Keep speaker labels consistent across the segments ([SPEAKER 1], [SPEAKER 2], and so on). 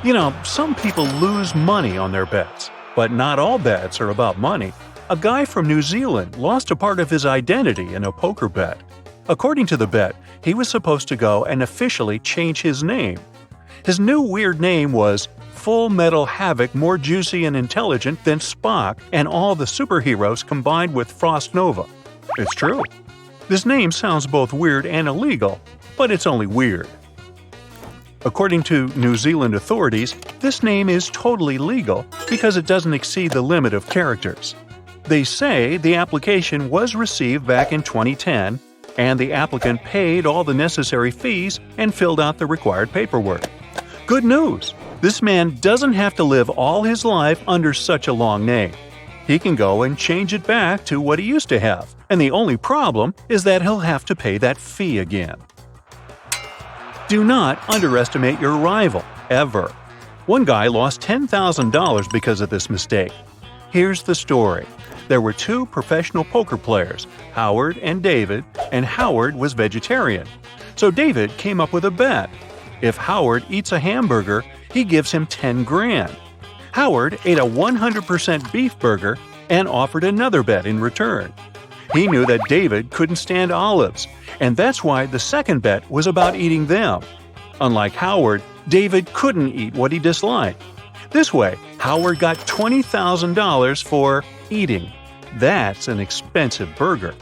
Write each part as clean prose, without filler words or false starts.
[SPEAKER 1] You know, some people lose money on their bets, but not all bets are about money. A guy from New Zealand lost a part of his identity in a poker bet. According to the bet, he was supposed to go and officially change his name. His new weird name was Full Metal Havok, more juicy and intelligent than Spock and all the superheroes combined with Frostnova. It's true. This name sounds both weird and illegal, but it's only weird. According to New Zealand authorities, this name is totally legal because it doesn't exceed the limit of characters. They say the application was received back in 2010, and the applicant paid all the necessary fees and filled out the required paperwork. Good news! This man doesn't have to live all his life under such a long name. He can go and change it back to what he used to have, and the only problem is that he'll have to pay that fee again. Do not underestimate your rival, ever. One guy lost $10,000 because of this mistake. Here's the story. There were two professional poker players, Howard and David, and Howard was vegetarian. So David came up with a bet. If Howard eats a hamburger, he gives him 10 grand. Howard ate a 100% beef burger and offered another bet in return. He knew that David couldn't stand olives, and that's why the second bet was about eating them. Unlike Howard, David couldn't eat what he disliked. This way, Howard got $20,000 for eating. That's an expensive burger.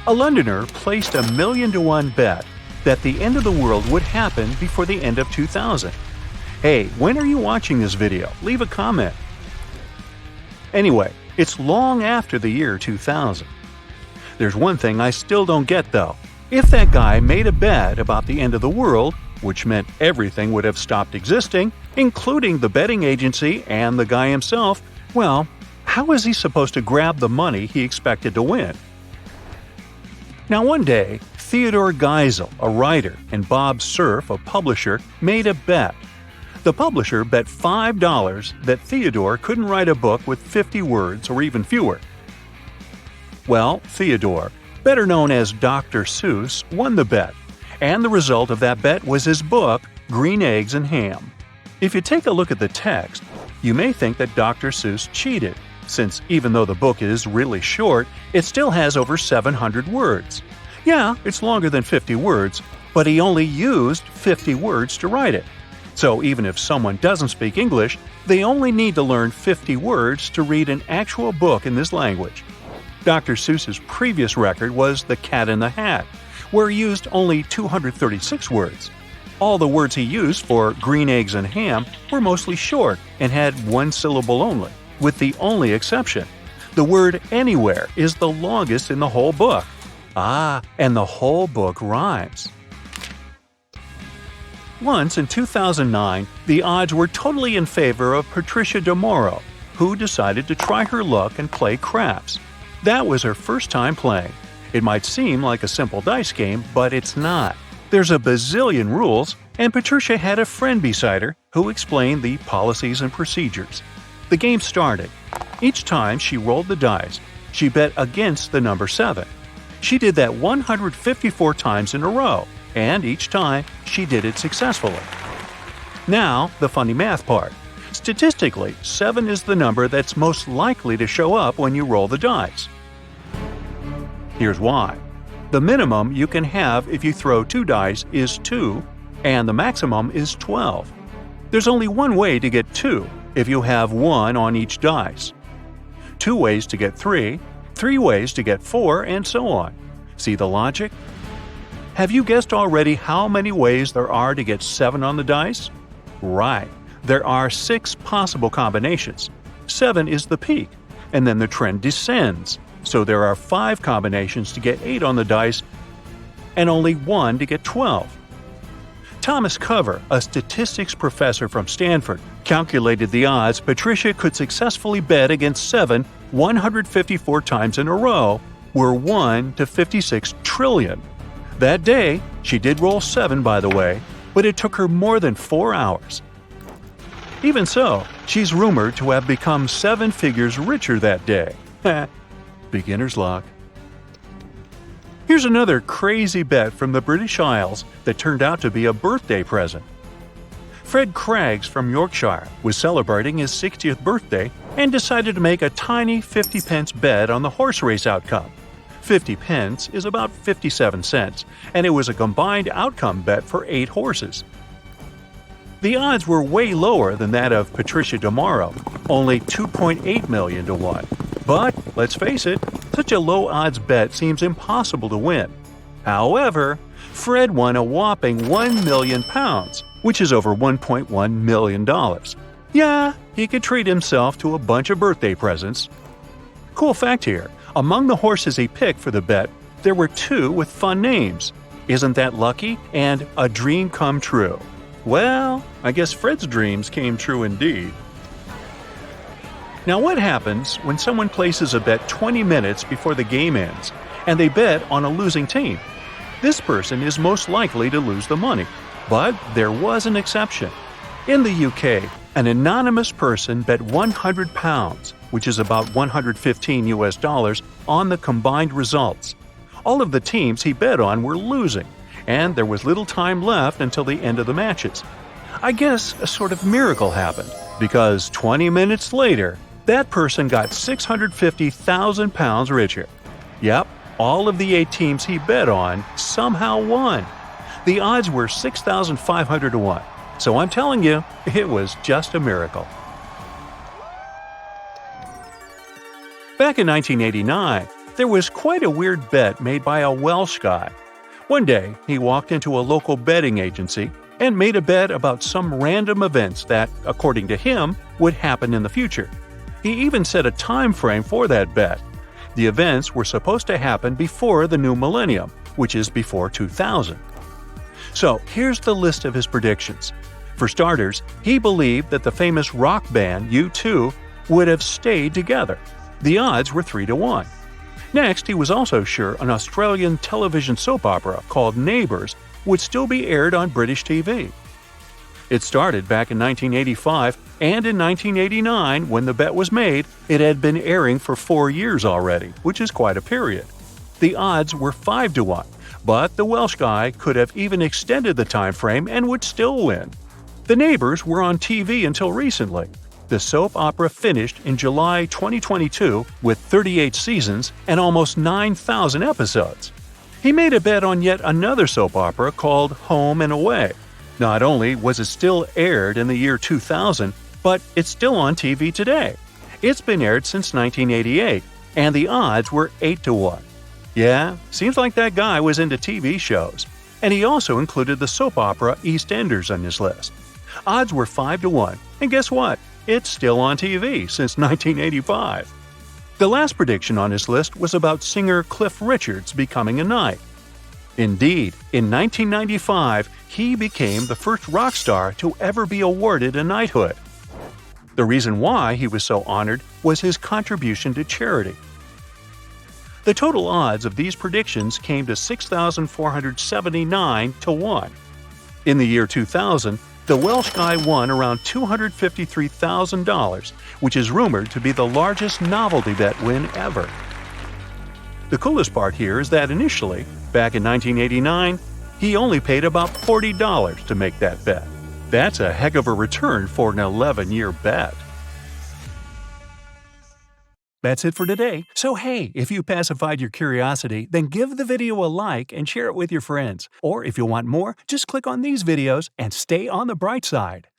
[SPEAKER 1] A Londoner placed a 1,000,000-to-1 bet that the end of the world would happen before the end of 2000. Hey, when are you watching this video? Leave a comment. Anyway, it's long after the year 2000. There's one thing I still don't get though. If that guy made a bet about the end of the world, which meant everything would have stopped existing, including the betting agency and the guy himself, well, how is he supposed to grab the money he expected to win? Now one day, Theodore Geisel, a writer, and Bob Cerf, a publisher, made a bet. The publisher bet $5 that Theodore couldn't write a book with 50 words or even fewer. Well, Theodore, better known as Dr. Seuss, won the bet, and the result of that bet was his book, Green Eggs and Ham. If you take a look at the text, you may think that Dr. Seuss cheated, since even though the book is really short, it still has over 700 words. Yeah, it's longer than 50 words, but he only used 50 words to write it. So even if someone doesn't speak English, they only need to learn 50 words to read an actual book in this language. Dr. Seuss's previous record was The Cat in the Hat, where he used only 236 words. All the words he used for Green Eggs and Ham were mostly short and had one syllable only, with the only exception. The word anywhere is the longest in the whole book. Ah, and the whole book rhymes. Once in 2009, the odds were totally in favor of Patricia DeMoro, who decided to try her luck and play craps. That was her first time playing. It might seem like a simple dice game, but it's not. There's a bazillion rules, and Patricia had a friend beside her who explained the policies and procedures. The game started. Each time she rolled the dice, she bet against the number 7. She did that 154 times in a row, and each time she did it successfully. Now, the funny math part. Statistically, 7 is the number that's most likely to show up when you roll the dice. Here's why. The minimum you can have if you throw 2 dice is 2, and the maximum is 12. There's only one way to get 2 if you have 1 on each dice. 2 ways to get 3, 3 ways to get 4, and so on. See the logic? Have you guessed already how many ways there are to get 7 on the dice? Right, there are 6 possible combinations. 7 is the peak, and then the trend descends. So there are 5 combinations to get 8 on the dice, and only 1 to get 12. Thomas Cover, a statistics professor from Stanford, calculated the odds Patricia could successfully bet against 7 154 times in a row were 1 to 56 trillion. That day, she did roll 7 by the way, but it took her more than 4 hours. Even so, she's rumored to have become 7 figures richer that day. Beginner's luck. Here's another crazy bet from the British Isles that turned out to be a birthday present. Fred Craggs from Yorkshire was celebrating his 60th birthday and decided to make a tiny 50-pence bet on the horse race outcome. 50 pence is about 57 cents, and it was a combined outcome bet for 8 horses. The odds were way lower than that of Patricia DeMauro, only 2.8 million to 1. But, let's face it, such a low odds bet seems impossible to win. However, Fred won a whopping £1 million, which is over $1.1 million. Yeah, he could treat himself to a bunch of birthday presents. Cool fact here, among the horses he picked for the bet, there were 2 with fun names. Isn't that lucky? And a dream come true. Well, I guess Fred's dreams came true indeed. Now what happens when someone places a bet 20 minutes before the game ends, and they bet on a losing team? This person is most likely to lose the money. But there was an exception. In the UK, an anonymous person bet £100, which is about 115 US dollars, on the combined results. All of the teams he bet on were losing, and there was little time left until the end of the matches. I guess a sort of miracle happened, because 20 minutes later, that person got £650,000 richer. Yep, all of the 8 teams he bet on somehow won. The odds were 6,500 to 1, so I'm telling you, it was just a miracle. Back in 1989, there was quite a weird bet made by a Welsh guy. One day, he walked into a local betting agency and made a bet about some random events that, according to him, would happen in the future. He even set a time frame for that bet. The events were supposed to happen before the new millennium, which is before 2000. So here's the list of his predictions. For starters, he believed that the famous rock band U2 would have stayed together. The odds were 3 to 1. Next, he was also sure an Australian television soap opera called Neighbours would still be aired on British TV. It started back in 1985, and in 1989, when the bet was made, it had been airing for 4 years already, which is quite a period. The odds were 5 to 1, but the Welsh guy could have even extended the time frame and would still win. The Neighbours were on TV until recently. The soap opera finished in July 2022 with 38 seasons and almost 9,000 episodes. He made a bet on yet another soap opera called Home and Away. Not only was it still aired in the year 2000, but it's still on TV today. It's been aired since 1988, and the odds were 8 to 1. Yeah, seems like that guy was into TV shows. And he also included the soap opera EastEnders on his list. Odds were 5 to 1, and guess what? It's still on TV since 1985. The last prediction on his list was about singer Cliff Richard's becoming a knight. Indeed, in 1995, he became the first rock star to ever be awarded a knighthood. The reason why he was so honored was his contribution to charity. The total odds of these predictions came to 6,479 to 1. In the year 2000, the Welsh guy won around $253,000, which is rumored to be the largest novelty bet win ever. The coolest part here is that initially, back in 1989, he only paid about $40 to make that bet. That's a heck of a return for an 11-year bet. That's it for today. So hey, if you pacified your curiosity, then give the video a like and share it with your friends. Or if you want more, just click on these videos and stay on the bright side.